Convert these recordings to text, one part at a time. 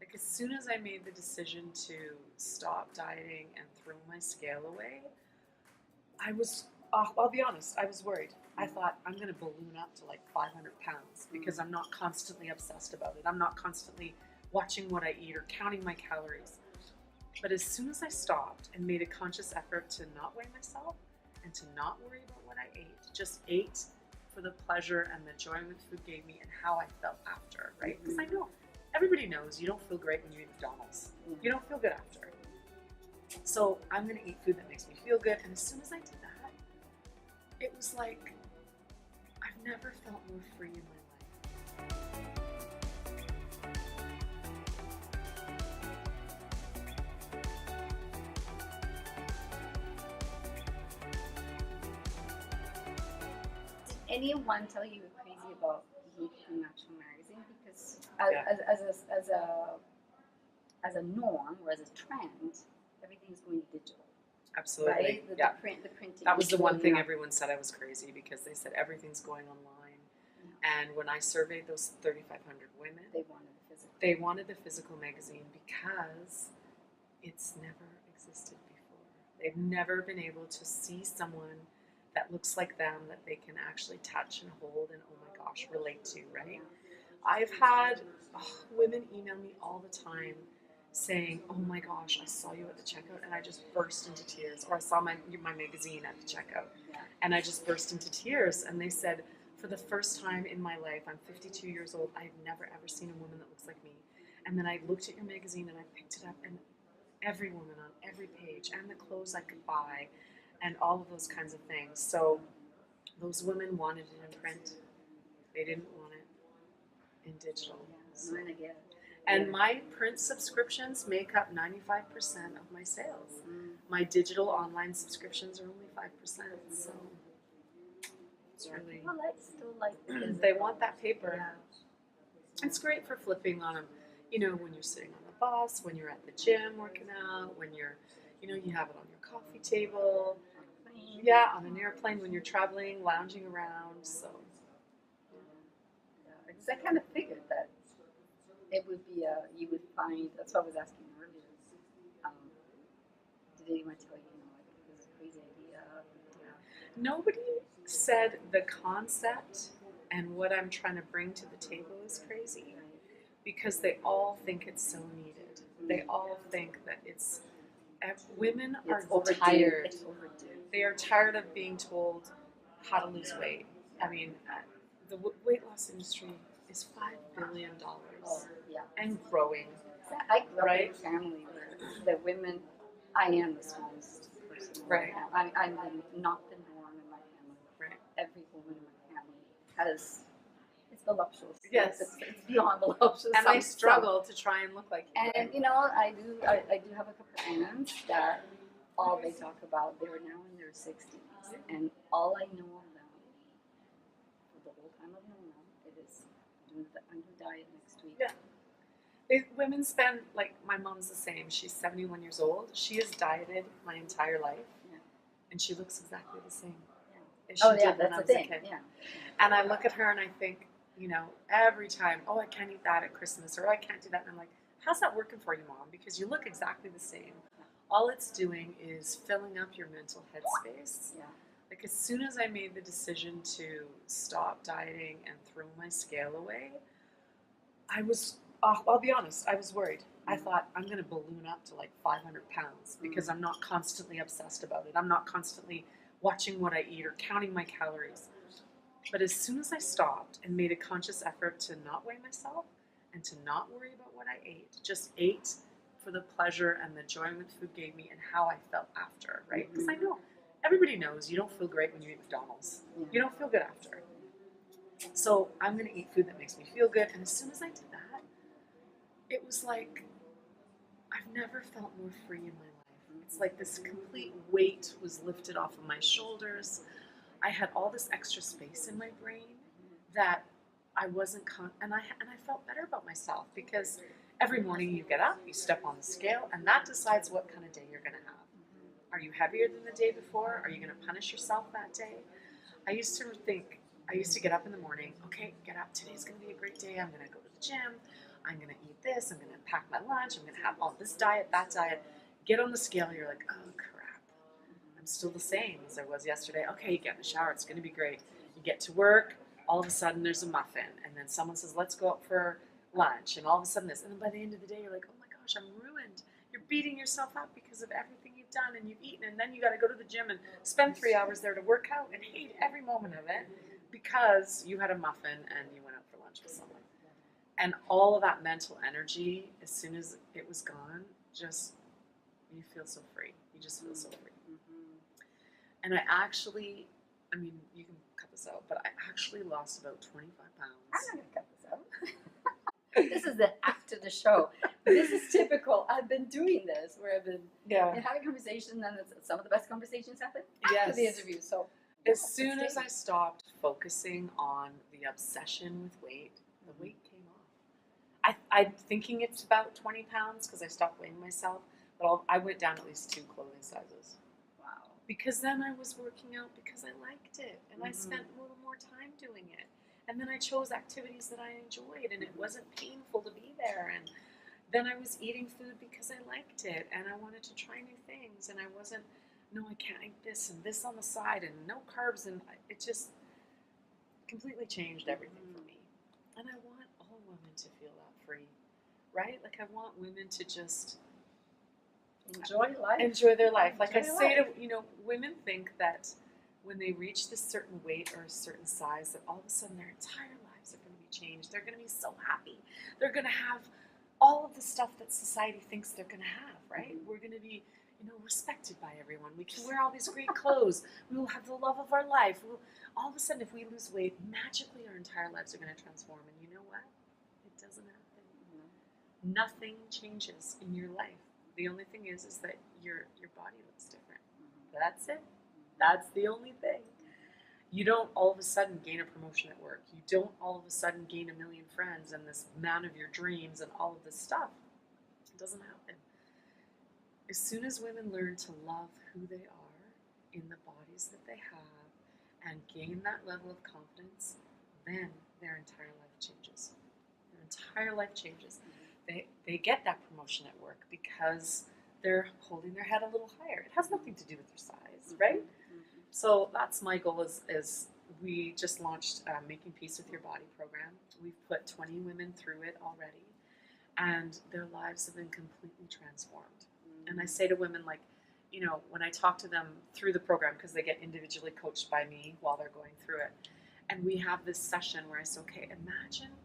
Like as soon as I made the decision to stop dieting and throw my scale away, I'll be honest, I was worried. I thought I'm going to balloon up to like 500 pounds because I'm not constantly obsessed about it. I'm not constantly watching what I eat or counting my calories. But as soon as I stopped and made a conscious effort to not weigh myself and to not worry about what I ate, just ate for the pleasure and the joy the food gave me and how I felt after, right? Because I know everybody knows you don't feel great when you eat McDonald's. You don't feel good after. So I'm going to eat food that makes me feel good. And as soon as I did that, it was like I've never felt more free in my life. Did anyone tell you you're crazy about Behavior Natural magazine? Because as a norm or as a trend, everything's going digital. Absolutely. Right? The printing. That was the one thing everyone said I was crazy because they said everything's going online. Yeah. And when I surveyed those 3,500 women, they wanted the physical magazine because it's never existed before. They've never been able to see someone that looks like them that they can actually touch and hold and, oh my gosh, relate to, right? I've had women email me all the time saying, oh my gosh, I saw you at the checkout and I just burst into tears. Or I saw my magazine at the checkout and I just burst into tears. And they said, for the first time in my life, I'm 52 years old, I've never ever seen a woman that looks like me. And then I looked at your magazine and I picked it up and every woman on every page and the clothes I could buy and all of those kinds of things. So those women wanted it in print. They didn't want it in digital. So. And my print subscriptions make up 95% of my sales. My digital online subscriptions are only 5%. So it's really people still like the they want that paper. Yeah. It's great for flipping on them. You know, when you're sitting on the bus, when you're at the gym working out, when you're, you have it on your coffee table. Yeah, on an airplane when you're traveling, lounging around. So. Because I kind of figured that it would be you would find. That's what I was asking earlier. Did anyone tell you, like it was a crazy idea? Nobody said the concept and what I'm trying to bring to the table is crazy, because they all think it's so needed. They all think that it's. Women are tired. It's overdue. They are tired of being told how to lose weight. I mean, the weight loss industry is $5 billion and growing. I grew up in a family where the women, I am the smallest person. Right. I'm not the norm in my family. Right. Every woman in my family has, it's voluptuous. Yes. It's beyond voluptuous. And I struggle to try and look like you. And I do have a couple of aunts that all they talk about, they're now in their 60s. And all I know of them, for the whole time I've known them, it is I'm doing diet next week. Yeah. Women spend, like, my mom's the same. She's 71 years old. She has dieted my entire life. Yeah. And she looks exactly the same. Yeah. As she did when I was a kid. Yeah. And I look at her and I think, every time, I can't eat that at Christmas, or I can't do that. And I'm like, how's that working for you, Mom? Because you look exactly the same. All it's doing is filling up your mental headspace. Yeah. Like as soon as I made the decision to stop dieting and throw my scale away, I'll be honest, I was worried. I thought I'm going to balloon up to like 500 pounds because I'm not constantly obsessed about it. I'm not constantly watching what I eat or counting my calories. But as soon as I stopped and made a conscious effort to not weigh myself and to not worry about what I ate, just ate for the pleasure and the joy the food gave me and how I felt after, right? Because I know everybody knows you don't feel great when you eat McDonald's. You don't feel good after. So I'm going to eat food that makes me feel good. And as soon as I did that, it was like I've never felt more free in my life. It's like this complete weight was lifted off of my shoulders. I had all this extra space in my brain that I wasn't, and I felt better about myself, because every morning you get up, you step on the scale, and that decides what kind of day you're going to have. Are you heavier than the day before? Are you going to punish yourself that day? I used to get up in the morning, okay, get up, today's going to be a great day, I'm going to go to the gym, I'm going to eat this. I'm going to pack my lunch. I'm going to have all this diet, that diet. Get on the scale. You're like, oh, crap. I'm still the same as I was yesterday. Okay, you get in the shower. It's going to be great. You get to work. All of a sudden, there's a muffin. And then someone says, let's go out for lunch. And all of a sudden this. And then by the end of the day, you're like, oh, my gosh, I'm ruined. You're beating yourself up because of everything you've done and you've eaten. And then you got to go to the gym and spend 3 hours there to work out and hate every moment of it because you had a muffin and you went out for lunch with someone. And all of that mental energy, as soon as it was gone, just, you feel so free. You just feel so free. And I actually, I mean, you can cut this out, but I actually lost about 25 pounds. I'm not going to cut this out. This is the after the show. This is typical. I've been doing this where I've been having conversations, and some of the best conversations happen after the interview. So as soon as I stopped focusing on the obsession with weight, the weight came off. I'm thinking it's about 20 pounds because I stopped weighing myself, but I went down at least 2 clothing sizes. Wow. Because then I was working out because I liked it, and I spent a little more time doing it. And then I chose activities that I enjoyed, and it wasn't painful to be there. And then I was eating food because I liked it, and I wanted to try new things. And I wasn't, no, I can't eat this and this on the side, and no carbs. And it just completely changed everything for me. And I want all women to feel that free, right? Like I want women to just enjoy life. Enjoy their life. Like I say to, women think that when they reach this certain weight or a certain size, that all of a sudden their entire lives are going to be changed. They're going to be so happy. They're going to have all of the stuff that society thinks they're going to have, right? We're going to be, respected by everyone. We can wear all these great clothes. We will have the love of our life. All of a sudden, if we lose weight, magically our entire lives are going to transform. And you know what? It doesn't happen. Nothing changes in your life. The only thing is that your body looks different. That's it. That's the only thing. You don't all of a sudden gain a promotion at work. You don't all of a sudden gain 1 million friends and this man of your dreams and all of this stuff. It doesn't happen. As soon as women learn to love who they are in the bodies that they have and gain that level of confidence, then their entire life changes. Their entire life changes. They get that promotion at work because they're holding their head a little higher. It has nothing to do with their size, right? So that's my goal is we just launched Making Peace with Your Body program. We've put 20 women through it already, and their lives have been completely transformed. And I say to women, like, when I talk to them through the program, because they get individually coached by me while they're going through it, and we have this session where I say, okay, imagine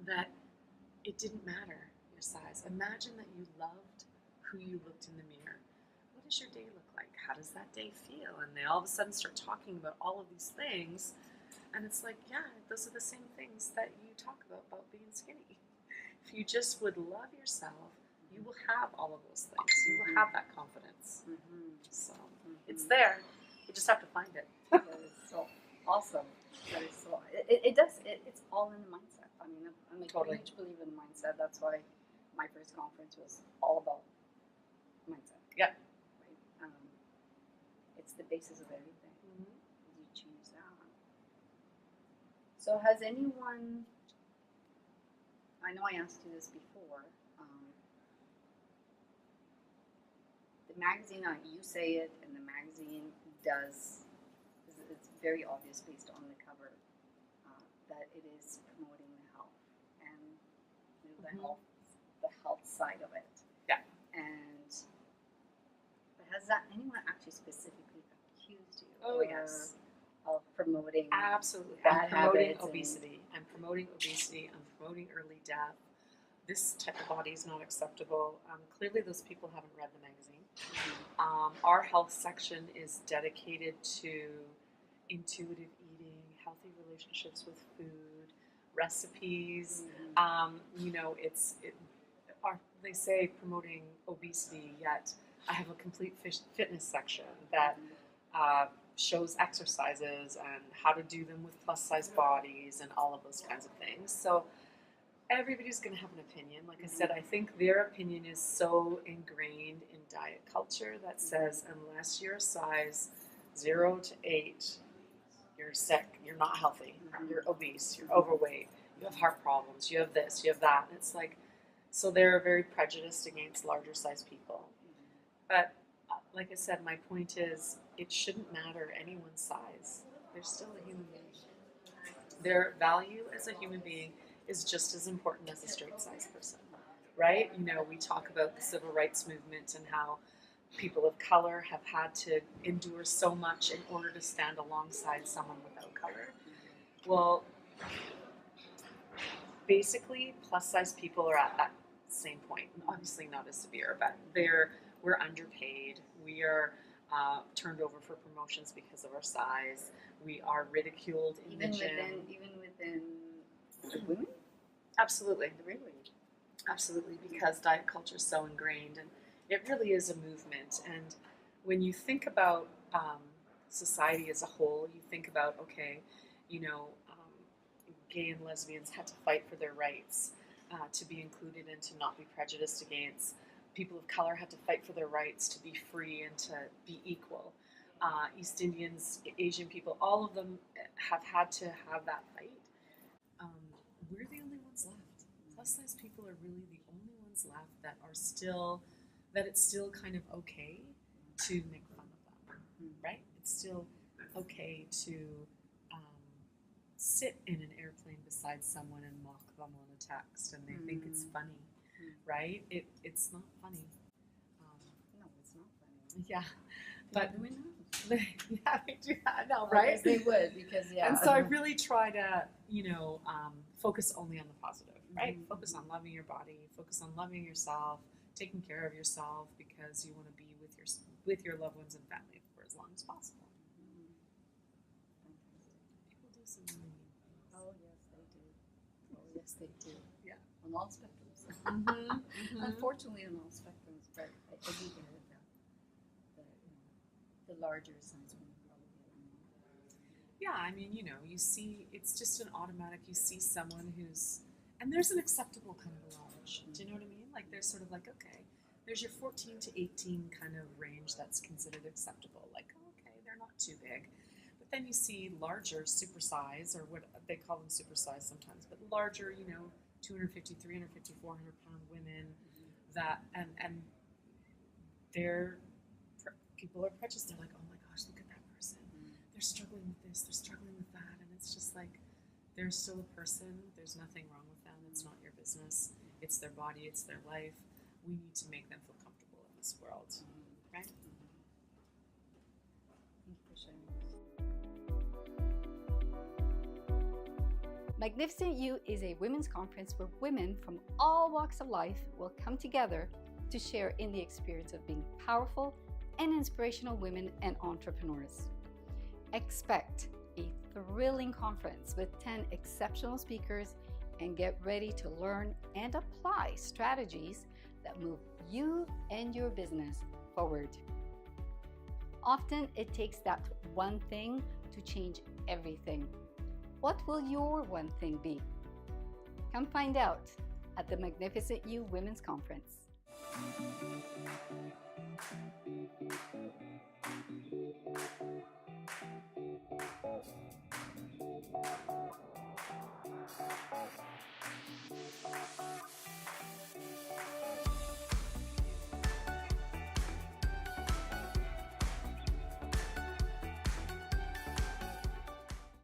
that it didn't matter your size. Imagine that you loved who you looked in the mirror. What does your day look like? How does that day feel? And they all of a sudden start talking about all of these things. And it's like, yeah, those are the same things that you talk about being skinny. If you just would love yourself, you will have all of those things. You will have that confidence. So it's there. You just have to find it. That is so awesome. That is so. It's all in the mindset. I mean, I'm a huge believer in mindset. That's why my first conference was all about mindset. Yeah. Right? It's the basis of everything. You choose that. So has anyone? I know I asked you this before. The magazine, you say it, and the magazine does. It's very obvious based on the cover that it is promoting the health and the health side of it. Yeah. But has anyone actually specifically accused you? Oh, yes. Of promoting absolutely bad promoting habits obesity. I'm promoting obesity. I'm promoting early death. This type of body is not acceptable. Clearly, those people haven't read the magazine. Our health section is dedicated to intuitive eating, healthy relationships with food, recipes. They say promoting obesity, yet I have a complete fitness section that shows exercises and how to do them with plus-size bodies and all of those kinds of things. So everybody's going to have an opinion. Like I said, I think their opinion is so ingrained in diet culture that says unless you're a size 0 to 8, you're sick, you're not healthy, you're obese, you're overweight, you have heart problems, you have this, you have that. And it's like, so they're very prejudiced against larger size people. But like I said, my point is, it shouldn't matter anyone's size. They're still a human being. Their value as a human being is just as important as a straight size person, right? You know, we talk about the civil rights movement and how people of color have had to endure so much in order to stand alongside someone without color. Well, basically, plus size people are at that same point. Obviously, not as severe, but we're underpaid. We are turned over for promotions because of our size. We are ridiculed in the gym. Even within the women? Absolutely. Really? Absolutely, because diet culture is so ingrained, and it really is a movement. And when you think about society as a whole, you think about, okay, you know, gay and lesbians had to fight for their rights to be included and to not be prejudiced against. People of color had to fight for their rights to be free and to be equal. East Indians, Asian people, all of them have had to have that fight. We're the only ones left. Plus size people are really the only ones left that are still, that it's still kind of okay to make fun of them, right? It's still okay to sit in an airplane beside someone and mock them on a text, and they think it's funny, right? It's not funny. No, it's not funny. Yeah, but we know. yeah, we do that now, right? They would, because And so I really try to, you know, focus only on the positive, right? Focus on loving your body, focus on loving yourself, taking care of yourself, because you want to be with your loved ones and family for as long as possible. People do some really mean things. Oh yes, they do. Oh yes, they do. Yeah. On all spectrums. Unfortunately, on all spectrums, but I do get it that the larger size one probably. Yeah, I mean, you know, you see, it's just an automatic, you see someone who's, and there's an acceptable kind of large. Do you know what I mean? Like, there's sort of like, okay, there's your 14 to 18 kind of range that's considered acceptable. Like, oh, okay, they're not too big. But then you see larger supersize, or what they call them supersize sometimes, but larger, you know, 250, 350, 400 pound women that, and people are prejudiced. They're like, oh my gosh, look at that person. They're struggling with this, they're struggling with that. And it's just like, they're still a person. There's nothing wrong with them. It's not your business. It's their body, it's their life. We need to make them feel comfortable in this world, right? Thank you for sharing. Magnificent You is a women's conference where women from all walks of life will come together to share in the experience of being powerful and inspirational women and entrepreneurs. Expect a thrilling conference with 10 exceptional speakers, and get ready to learn and apply strategies that move you and your business forward. Often it takes that one thing to change everything. What will your one thing be? Come find out at the Magnificent You Women's Conference.